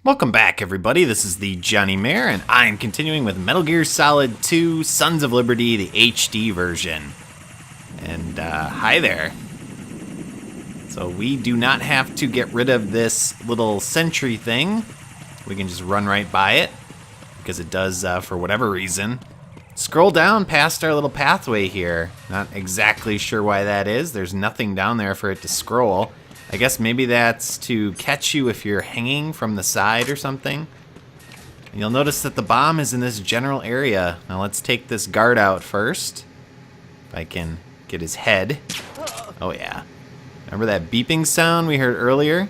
Welcome back, everybody. This is the thejonnymar, and I'm continuing with Metal Gear Solid 2 Sons of Liberty, the HD version. And, hi there. So we do not have to get rid of this little sentry thing. We can just run right by it, because it does, for whatever reason, scroll down past our little pathway here. Not exactly sure why that is. There's nothing down there for it to scroll. I guess maybe that's to catch you if you're hanging from the side or something. And you'll notice that the bomb is in this general area. Now let's take this guard out first. If I can get his head. Oh yeah. Remember that beeping sound we heard earlier?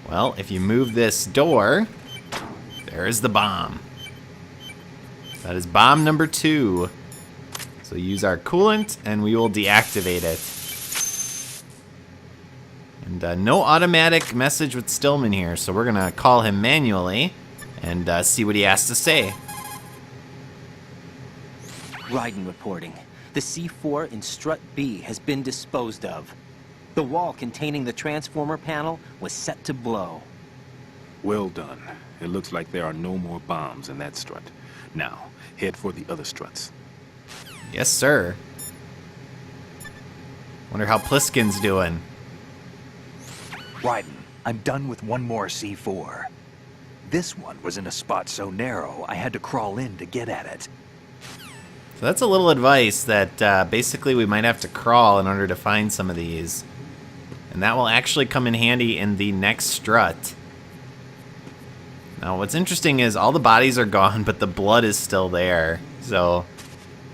Well, if you move this door, there is the bomb. That is bomb number 2. So use our coolant and we will deactivate it. And no automatic message with Stillman here, so we're gonna call him manually and see what he has to say. Raiden reporting. The C4 in Strut B has been disposed of. The wall containing the transformer panel was set to blow. Well done. It looks like there are no more bombs in that strut. Now, head for the other struts. Yes, sir. Wonder how Pliskin's doing. Raiden, I'm done with one more C4. This one was in a spot so narrow, I had to crawl in to get at it. So that's a little advice that basically we might have to crawl in order to find some of these. And that will actually come in handy in the next strut. Now what's interesting is all the bodies are gone, but the blood is still there. So,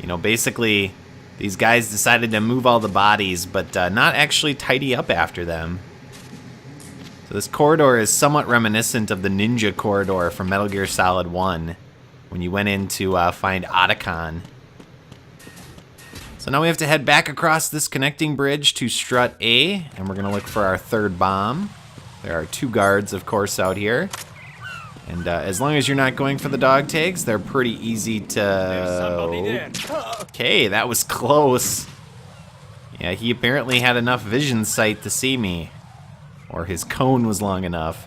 you know, basically these guys decided to move all the bodies, but not actually tidy up after them. So this corridor is somewhat reminiscent of the Ninja Corridor from Metal Gear Solid 1, when you went in to find Otacon. So now we have to head back across this connecting bridge to Strut A, and we're going to look for our third bomb. There are 2 guards, of course, out here. And as long as you're not going for the dog tags, they're pretty easy to... Okay, that was close. Yeah, he apparently had enough vision sight to see me. Or his cone was long enough.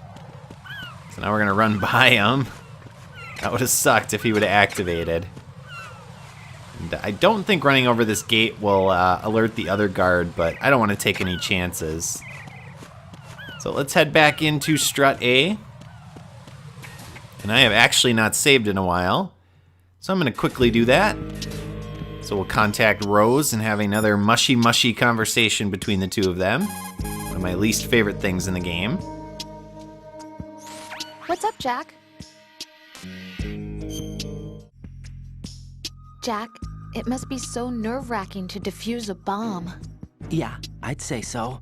So now we're gonna run by him. That would have sucked if he would have activated. And I don't think running over this gate will alert the other guard, but I don't want to take any chances. So let's head back into Strut A. And I have actually not saved in a while, so I'm gonna quickly do that. So we'll contact Rose and have another mushy conversation between the two of them. One of my least favorite things in the game. What's up, Jack? Jack, it must be so nerve-wracking to defuse a bomb. Yeah, I'd say so.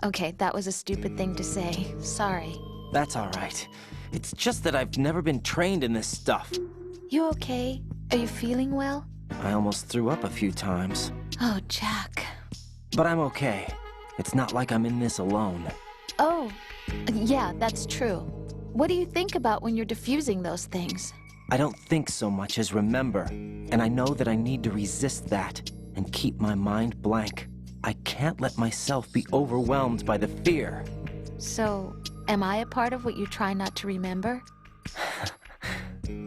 Okay, that was a stupid thing to say. Sorry. That's all right. It's just that I've never been trained in this stuff. You okay? Are you feeling well? I almost threw up a few times. Oh, Jack. But I'm okay. It's not like I'm in this alone. Oh, yeah, that's true. What do you think about when you're defusing those things? I don't think so much as remember, and I know that I need to resist that and keep my mind blank. I can't let myself be overwhelmed by the fear. So, am I a part of what you try not to remember?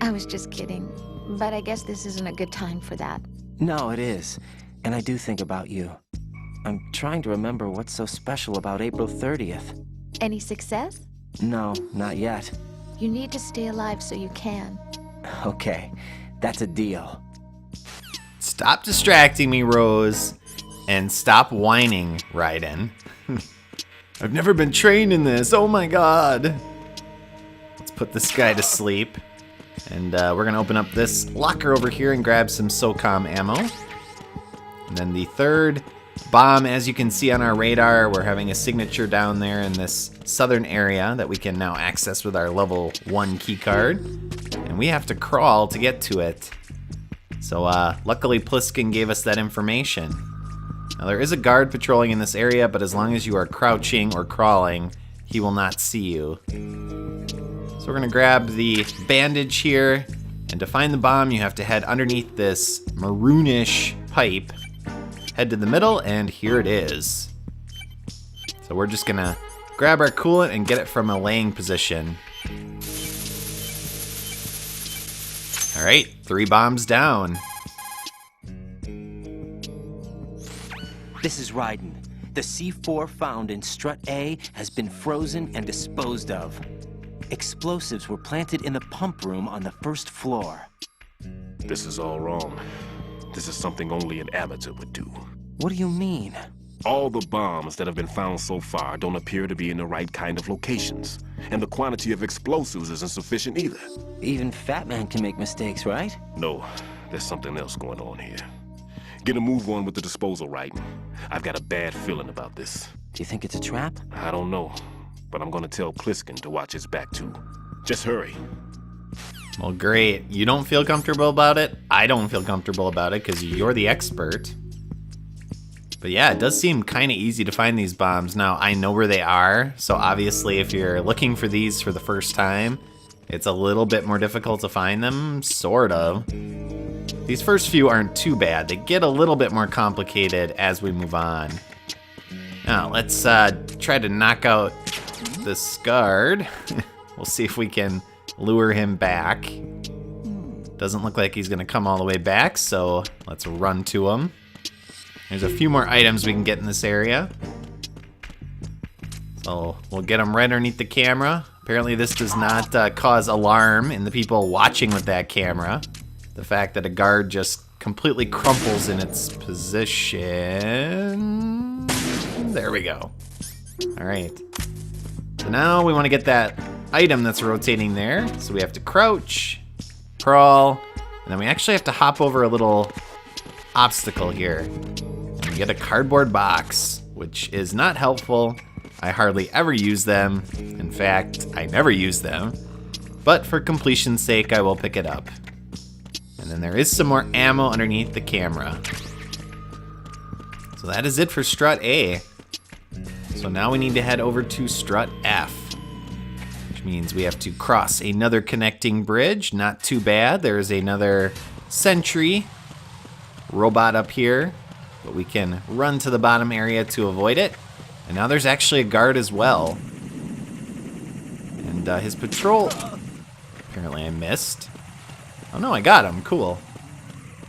I was just kidding, but I guess this isn't a good time for that. No, it is, and I do think about you. I'm trying to remember what's so special about April 30th. Any success? No, not yet. You need to stay alive so you can. Okay, that's a deal. Stop distracting me, Rose. And stop whining, Raiden. I've never been trained in this, oh my god. Let's put this guy to sleep. And we're gonna open up this locker over here and grab some SOCOM ammo. And then the third bomb, as you can see on our radar, we're having a signature down there in this southern area that we can now access with our level 1 keycard. And we have to crawl to get to it. So luckily Pliskin gave us that information. Now there is a guard patrolling in this area, but as long as you are crouching or crawling, he will not see you. So we're gonna grab the bandage here, and to find the bomb, you have to head underneath this maroonish pipe. Head to the middle, and here it is. So we're just gonna grab our coolant and get it from a laying position. All right, 3 bombs down. This is Raiden. The C4 found in Strut A has been frozen and disposed of. Explosives were planted in the pump room on the first floor. This is all wrong. This is something only an amateur would do. What do you mean? All the bombs that have been found so far don't appear to be in the right kind of locations. And the quantity of explosives isn't sufficient either. Even Fatman can make mistakes, right? No, there's something else going on here. Get a move on with the disposal, Raiden. I've got a bad feeling about this. Do you think it's a trap? I don't know, but I'm gonna tell Pliskin to watch his back too. Just hurry. Well, great. You don't feel comfortable about it? I don't feel comfortable about it because you're the expert. But yeah, it does seem kind of easy to find these bombs. Now, I know where they are, so obviously if you're looking for these for the first time, it's a little bit more difficult to find them, sort of. These first few aren't too bad. They get a little bit more complicated as we move on. Now, let's try to knock out this guard. We'll see if we can lure him back. Doesn't look like he's gonna come all the way back, so let's run to him. There's a few more items we can get in this area. So we'll get them right underneath the camera. Apparently this does not cause alarm in the people watching with that camera. The fact that a guard just completely crumples in its position. There we go. All right. So now we want to get that item that's rotating there. So we have to crouch, crawl, and then we actually have to hop over a little obstacle here. And we get a cardboard box, which is not helpful. I hardly ever use them. In fact, I never use them. But for completion's sake, I will pick it up. And then there is some more ammo underneath the camera. So that is it for Strut A. So now we need to head over to Strut F, which means we have to cross another connecting bridge. Not too bad. There is another sentry robot up here, but we can run to the bottom area to avoid it. And now there's actually a guard as well. And his patrol, apparently I missed. Oh no, I got him, cool.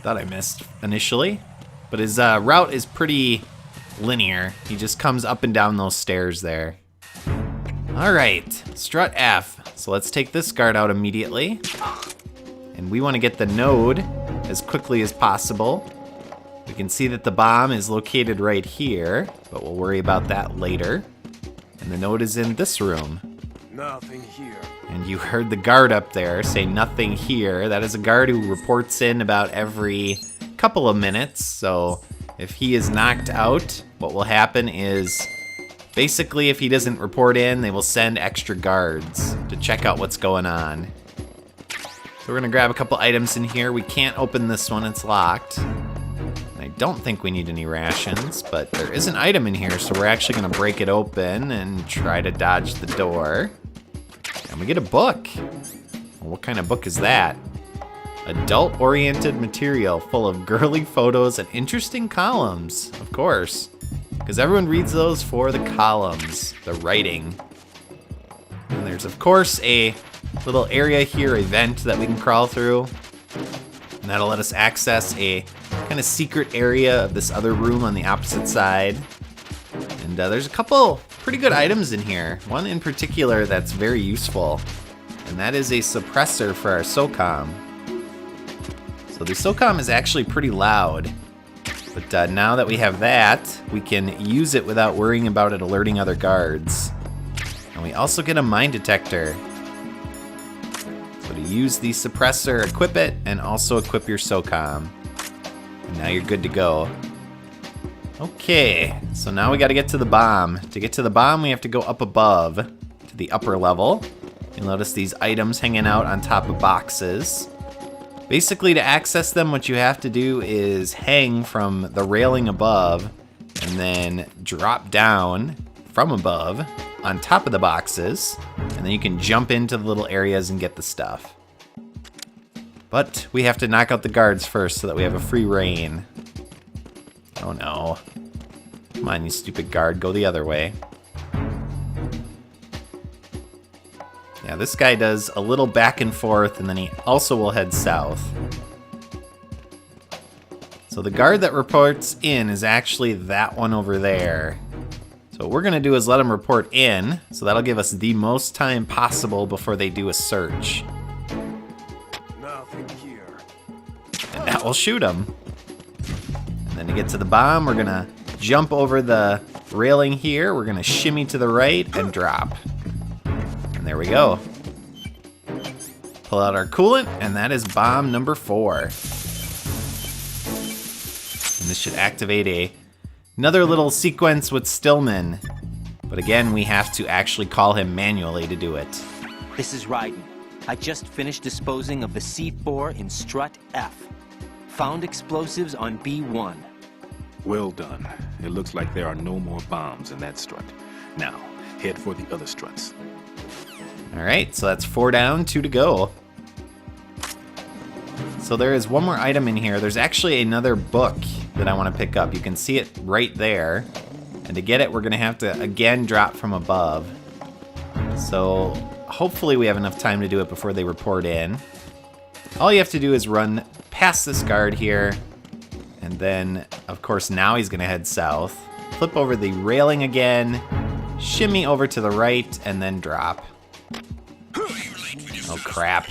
Thought I missed initially. But his route is pretty linear. He just comes up and down those stairs there. All right, Strut F. So let's take this guard out immediately. And we want to get the node as quickly as possible. We can see that the bomb is located right here, but we'll worry about that later. And the node is in this room. Nothing here. And you heard the guard up there say nothing here. That is a guard who reports in about every couple of minutes. So if he is knocked out, what will happen is basically if he doesn't report in, they will send extra guards to check out what's going on. So we're gonna grab a couple items in here. We can't open this one, it's locked. I don't think we need any rations, but there is an item in here, so we're actually gonna break it open and try to dodge the door. And we get a book. Well, what kind of book is that? Adult-oriented material full of girly photos and interesting columns, of course. Because everyone reads those for the columns, the writing. And there's, of course, a little area here, a vent that we can crawl through. And that'll let us access a kind of secret area of this other room on the opposite side. And there's a couple pretty good items in here. One in particular that's very useful. And that is a suppressor for our SOCOM. So the SOCOM is actually pretty loud. But now that we have that, we can use it without worrying about it alerting other guards. And we also get a mine detector. So to use the suppressor, equip it, and also equip your SOCOM. And now you're good to go. Okay, so now we gotta get to the bomb. To get to the bomb, we have to go up above to the upper level. You'll notice these items hanging out on top of boxes. Basically, to access them, what you have to do is hang from the railing above and then drop down from above on top of the boxes, and then you can jump into the little areas and get the stuff. But we have to knock out the guards first so that we have a free reign. Oh no. Come on, you stupid guard, go the other way. Yeah, this guy does a little back and forth, and then he also will head south. So the guard that reports in is actually that one over there. So what we're gonna do is let him report in, so that'll give us the most time possible before they do a search. Nothing here. And that will shoot him. And then to get to the bomb, we're gonna jump over the railing here, we're gonna shimmy to the right and drop. And there we go. Pull out our coolant, and that is bomb number 4. And this should activate another little sequence with Stillman. But again, we have to actually call him manually to do it. This is Raiden. I just finished disposing of the C4 in Strut F. Found explosives on B1. Well done. It looks like there are no more bombs in that strut. Now, head for the other struts. Alright, so that's 4 down, 2 to go. So there is one more item in here. There's actually another book that I want to pick up. You can see it right there. And to get it, we're going to have to, again, drop from above. So hopefully we have enough time to do it before they report in. All you have to do is run past this guard here. And then, of course, now he's going to head south. Flip over the railing again. Shimmy over to the right, and then drop. Oh, crap.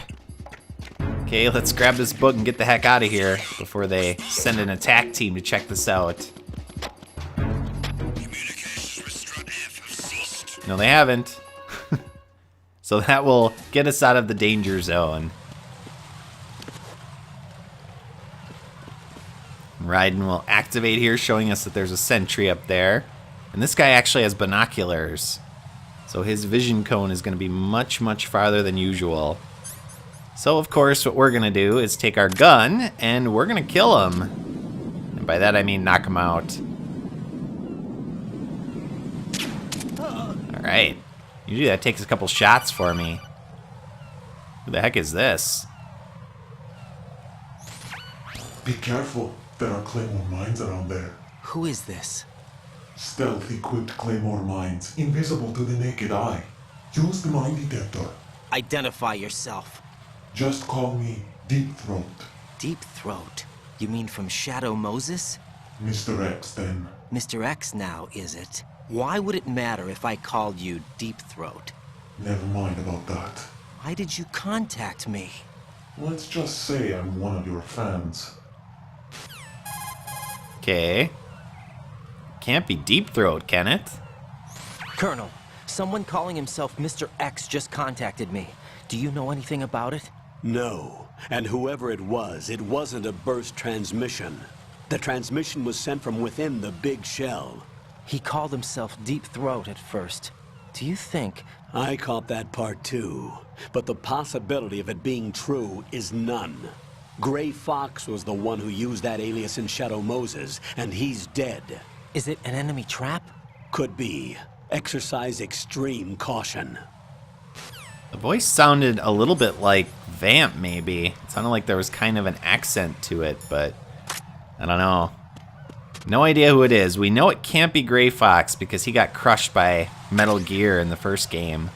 Okay, let's grab this book and get the heck out of here before they send an attack team to check this out. No, they haven't. So that will get us out of the danger zone. Raiden will activate here, showing us that there's a sentry up there. And this guy actually has binoculars. So his vision cone is going to be much, much farther than usual. So, of course, what we're going to do is take our gun, and we're going to kill him. And by that, I mean knock him out. Alright. Usually that takes a couple shots for me. Who the heck is this? Be careful. There are claymore mines around there. Who is this? Stealth-equipped claymore mines, invisible to the naked eye. Use the mine detector. Identify yourself. Just call me Deep Throat. Deep Throat? You mean from Shadow Moses? Mr. X, then. Mr. X now, is it? Why would it matter if I called you Deep Throat? Never mind about that. Why did you contact me? Let's just say I'm one of your fans. Okay. Can't be Deep Throat, can it? Colonel, someone calling himself Mr. X just contacted me. Do you know anything about it? No, and whoever it wasn't a burst transmission. The transmission was sent from within the big shell. He called himself Deep Throat at first. Do you think... I caught that part too, but the possibility of it being true is none. Gray Fox was the one who used that alias in Shadow Moses, and he's dead. Is it an enemy trap? Could be. Exercise extreme caution. The voice sounded a little bit like Vamp, maybe. It sounded like there was kind of an accent to it, but I don't know. No idea who it is. We know it can't be Gray Fox because he got crushed by Metal Gear in the first game.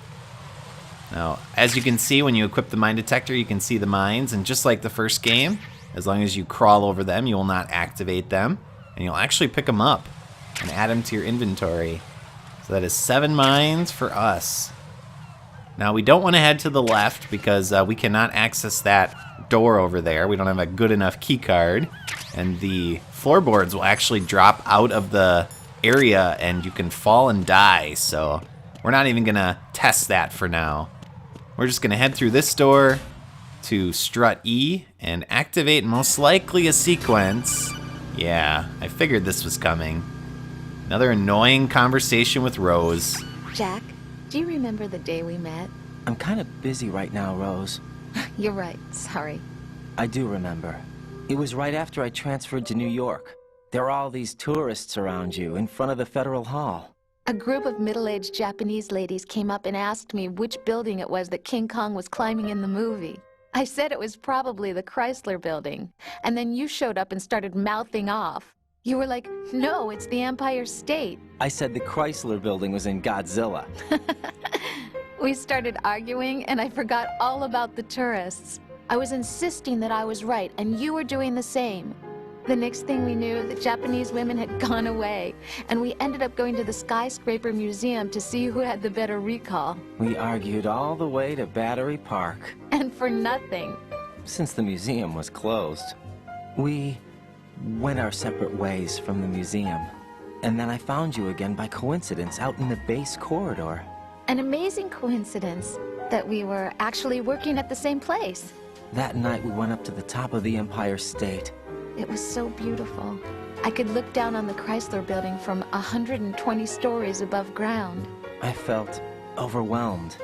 Now, as you can see, when you equip the mine detector, you can see the mines, and just like the first game, as long as you crawl over them, you will not activate them, and you'll actually pick them up and add them to your inventory. So that is 7 mines for us. Now, we don't want to head to the left because we cannot access that door over there. We don't have a good enough key card, and the floorboards will actually drop out of the area, and you can fall and die, so we're not even going to test that for now. We're just going to head through this door to Strut E and activate most likely a sequence. Yeah, I figured this was coming. Another annoying conversation with Rose. Jack, do you remember the day we met? I'm kind of busy right now, Rose. You're right, sorry. I do remember. It was right after I transferred to New York. There were all these tourists around you in front of the Federal Hall. A group of middle-aged Japanese ladies came up and asked me which building it was that King Kong was climbing in the movie. I said it was probably the Chrysler Building, and then you showed up and started mouthing off. You were like, no, it's the Empire State. I said the Chrysler Building was in Godzilla. We started arguing, and I forgot all about the tourists. I was insisting that I was right, and you were doing the same. The next thing we knew, the Japanese women had gone away, and we ended up going to the Skyscraper Museum to see who had the better recall. We argued all the way to Battery Park. And for nothing. Since the museum was closed, we went our separate ways from the museum. And then I found you again by coincidence out in the base corridor. An amazing coincidence that we were actually working at the same place. That night we went up to the top of the Empire State. It was so beautiful. I could look down on the Chrysler Building from 120 stories above ground. I felt overwhelmed.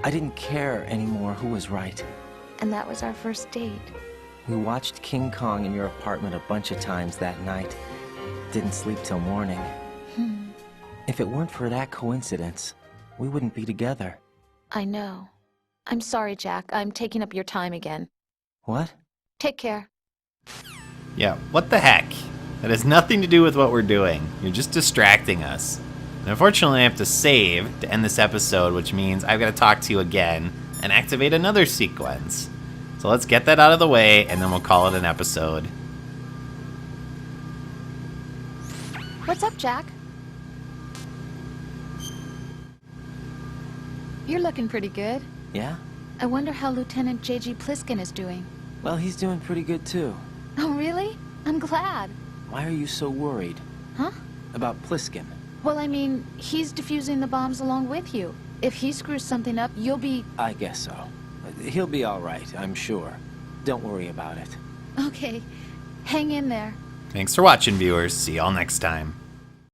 I didn't care anymore who was right. And that was our first date. We watched King Kong in your apartment a bunch of times that night. Didn't sleep till morning. If it weren't for that coincidence, we wouldn't be together. I know. I'm sorry, Jack. I'm taking up your time again. What? Take care. Yeah, what the heck? That has nothing to do with what we're doing. You're just distracting us. And unfortunately, I have to save to end this episode, which means I've got to talk to you again and activate another sequence. So let's get that out of the way, and then we'll call it an episode. What's up, Jack? You're looking pretty good. Yeah? I wonder how Lieutenant J.G. Pliskin is doing. Well, he's doing pretty good too. Oh, really? I'm glad. Why are you so worried? Huh? About Pliskin? Well, I mean, he's defusing the bombs along with you. If he screws something up, you'll be... I guess so. He'll be all right, I'm sure. Don't worry about it. Okay. Hang in there. Thanks for watching, viewers. See y'all next time.